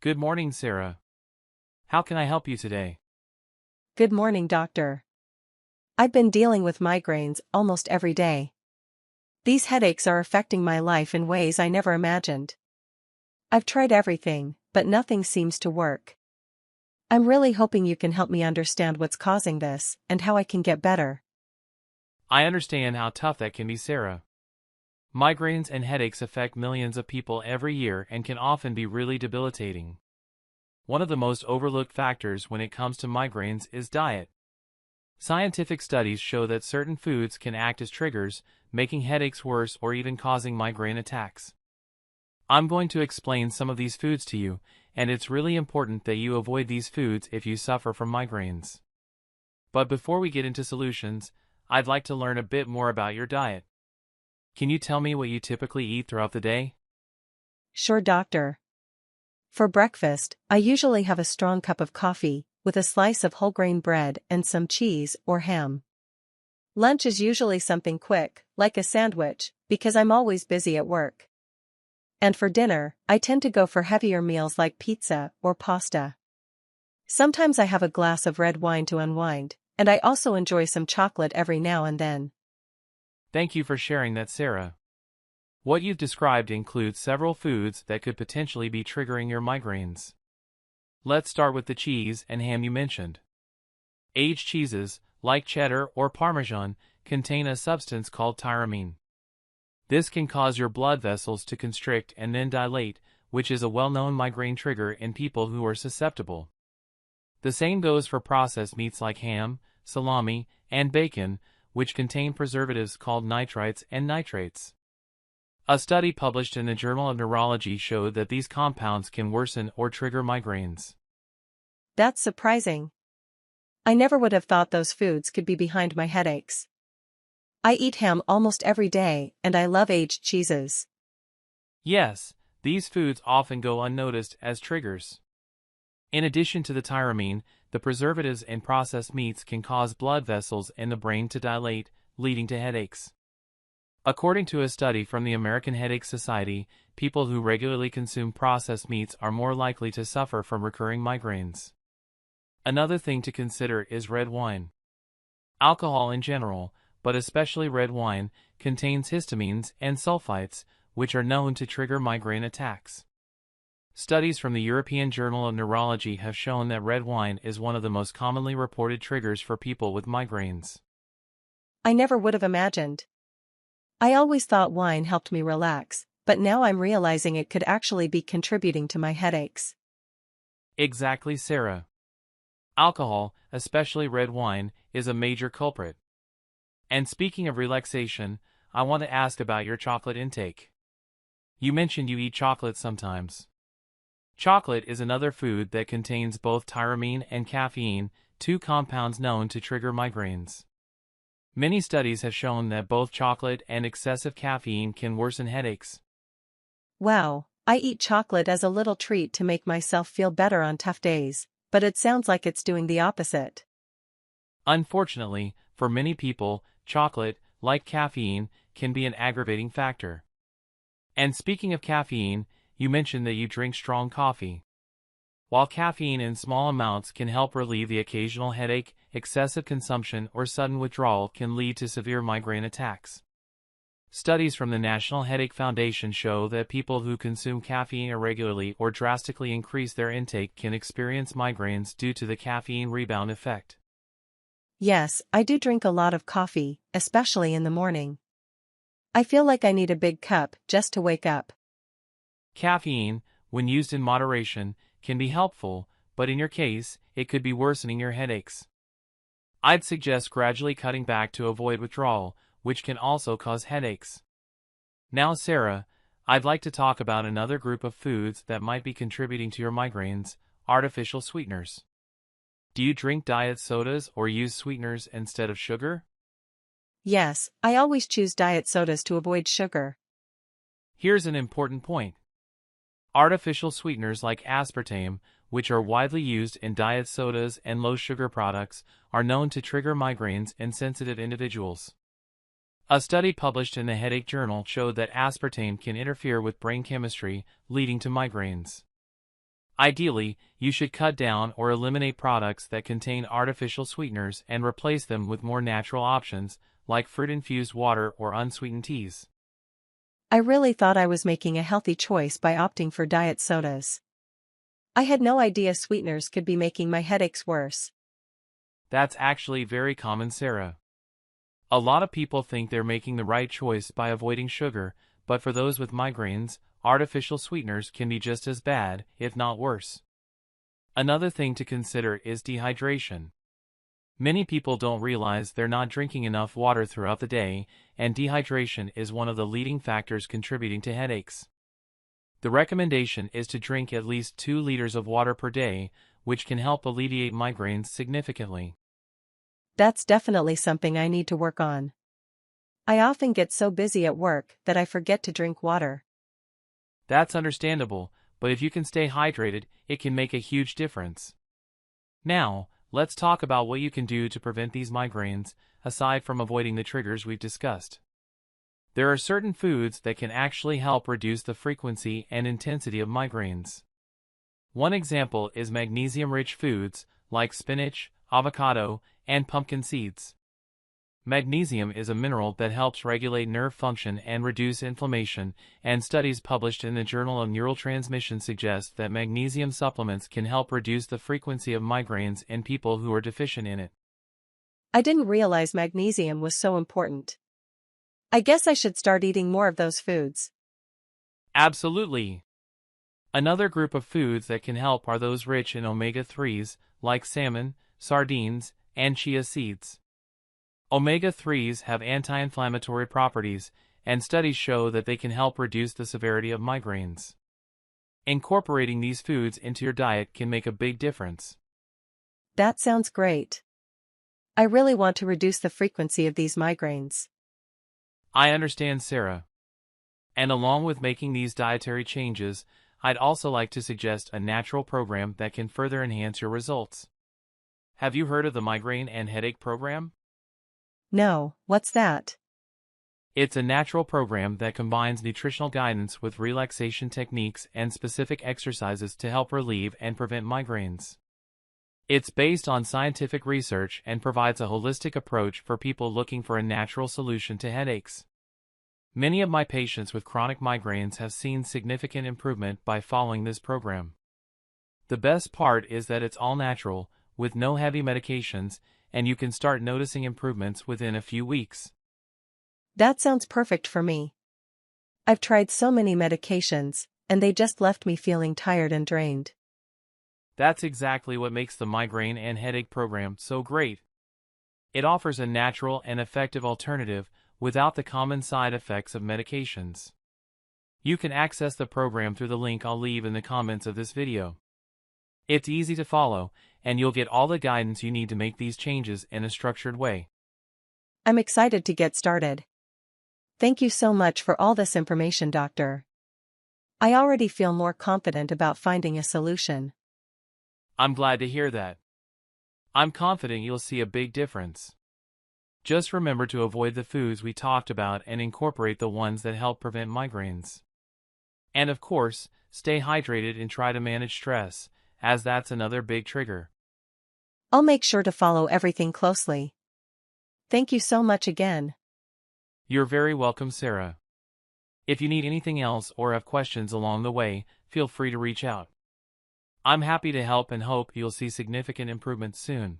Good morning, Sarah. How can I help you today? Good morning, doctor. I've been dealing with migraines almost every day. These headaches are affecting my life in ways I never imagined. I've tried everything, but nothing seems to work. I'm really hoping you can help me understand what's causing this and how I can get better. I understand how tough that can be, Sarah. Migraines and headaches affect millions of people every year and can often be really debilitating. One of the most overlooked factors when it comes to migraines is diet. Scientific studies show that certain foods can act as triggers, making headaches worse or even causing migraine attacks. I'm going to explain some of these foods to you, and it's really important that you avoid these foods if you suffer from migraines. But before we get into solutions, I'd like to learn a bit more about your diet. Can you tell me what you typically eat throughout the day? Sure, doctor. For breakfast, I usually have a strong cup of coffee, with a slice of whole grain bread and some cheese or ham. Lunch is usually something quick, like a sandwich, because I'm always busy at work. And for dinner, I tend to go for heavier meals like pizza or pasta. Sometimes I have a glass of red wine to unwind, and I also enjoy some chocolate every now and then. Thank you for sharing that, Sarah. What you've described includes several foods that could potentially be triggering your migraines. Let's start with the cheese and ham you mentioned. Aged cheeses, like cheddar or Parmesan, contain a substance called tyramine. This can cause your blood vessels to constrict and then dilate, which is a well-known migraine trigger in people who are susceptible. The same goes for processed meats like ham, salami, and bacon, which contain preservatives called nitrites and nitrates. A study published in the Journal of Neurology showed that these compounds can worsen or trigger migraines. That's surprising. I never would have thought those foods could be behind my headaches. I eat ham almost every day, and I love aged cheeses. Yes, these foods often go unnoticed as triggers. In addition to the tyramine, the preservatives in processed meats can cause blood vessels in the brain to dilate, leading to headaches. According to a study from the American Headache Society, people who regularly consume processed meats are more likely to suffer from recurring migraines. Another thing to consider is red wine. Alcohol in general, but especially red wine, contains histamines and sulfites, which are known to trigger migraine attacks. Studies from the European Journal of Neurology have shown that red wine is one of the most commonly reported triggers for people with migraines. I never would have imagined. I always thought wine helped me relax, but now I'm realizing it could actually be contributing to my headaches. Exactly, Sarah. Alcohol, especially red wine, is a major culprit. And speaking of relaxation, I want to ask about your chocolate intake. You mentioned you eat chocolate sometimes. Chocolate is another food that contains both tyramine and caffeine, two compounds known to trigger migraines. Many studies have shown that both chocolate and excessive caffeine can worsen headaches. Wow, I eat chocolate as a little treat to make myself feel better on tough days, but it sounds like it's doing the opposite. Unfortunately, for many people, chocolate, like caffeine, can be an aggravating factor. And speaking of caffeine, you mentioned that you drink strong coffee. While caffeine in small amounts can help relieve the occasional headache, excessive consumption or sudden withdrawal can lead to severe migraine attacks. Studies from the National Headache Foundation show that people who consume caffeine irregularly or drastically increase their intake can experience migraines due to the caffeine rebound effect. Yes, I do drink a lot of coffee, especially in the morning. I feel like I need a big cup just to wake up. Caffeine, when used in moderation, can be helpful, but in your case, it could be worsening your headaches. I'd suggest gradually cutting back to avoid withdrawal, which can also cause headaches. Now, Sarah, I'd like to talk about another group of foods that might be contributing to your migraines: artificial sweeteners. Do you drink diet sodas or use sweeteners instead of sugar? Yes, I always choose diet sodas to avoid sugar. Here's an important point. Artificial sweeteners like aspartame, which are widely used in diet sodas and low-sugar products, are known to trigger migraines in sensitive individuals. A study published in the Headache Journal showed that aspartame can interfere with brain chemistry, leading to migraines. Ideally, you should cut down or eliminate products that contain artificial sweeteners and replace them with more natural options, like fruit-infused water or unsweetened teas. I really thought I was making a healthy choice by opting for diet sodas. I had no idea sweeteners could be making my headaches worse. That's actually very common, Sarah. A lot of people think they're making the right choice by avoiding sugar, but for those with migraines, artificial sweeteners can be just as bad, if not worse. Another thing to consider is dehydration. Many people don't realize they're not drinking enough water throughout the day, and dehydration is one of the leading factors contributing to headaches. The recommendation is to drink at least 2 liters of water per day, which can help alleviate migraines significantly. That's definitely something I need to work on. I often get so busy at work that I forget to drink water. That's understandable, but if you can stay hydrated, it can make a huge difference. Now, let's talk about what you can do to prevent these migraines, aside from avoiding the triggers we've discussed. There are certain foods that can actually help reduce the frequency and intensity of migraines. One example is magnesium-rich foods, like spinach, avocado, and pumpkin seeds. Magnesium is a mineral that helps regulate nerve function and reduce inflammation, and studies published in the Journal of Neurotransmission suggest that magnesium supplements can help reduce the frequency of migraines in people who are deficient in it. I didn't realize magnesium was so important. I guess I should start eating more of those foods. Absolutely. Another group of foods that can help are those rich in omega-3s, like salmon, sardines, and chia seeds. Omega-3s have anti-inflammatory properties, and studies show that they can help reduce the severity of migraines. Incorporating these foods into your diet can make a big difference. That sounds great. I really want to reduce the frequency of these migraines. I understand, Sarah. And along with making these dietary changes, I'd also like to suggest a natural program that can further enhance your results. Have you heard of the Migraine and Headache Program? No, what's that? It's a natural program that combines nutritional guidance with relaxation techniques and specific exercises to help relieve and prevent migraines. It's based on scientific research and provides a holistic approach for people looking for a natural solution to headaches. Many of my patients with chronic migraines have seen significant improvement by following this program. The best part is that it's all natural, with no heavy medications, and you can start noticing improvements within a few weeks. That sounds perfect for me. I've tried so many medications, and they just left me feeling tired and drained. That's exactly what makes the Migraine and Headache Program so great. It offers a natural and effective alternative without the common side effects of medications. You can access the program through the link I'll leave in the comments of this video. It's easy to follow, and you'll get all the guidance you need to make these changes in a structured way. I'm excited to get started. Thank you so much for all this information, doctor. I already feel more confident about finding a solution. I'm glad to hear that. I'm confident you'll see a big difference. Just remember to avoid the foods we talked about and incorporate the ones that help prevent migraines. And of course, stay hydrated and try to manage stress, as that's another big trigger. I'll make sure to follow everything closely. Thank you so much again. You're very welcome, Sarah. If you need anything else or have questions along the way, feel free to reach out. I'm happy to help and hope you'll see significant improvements soon.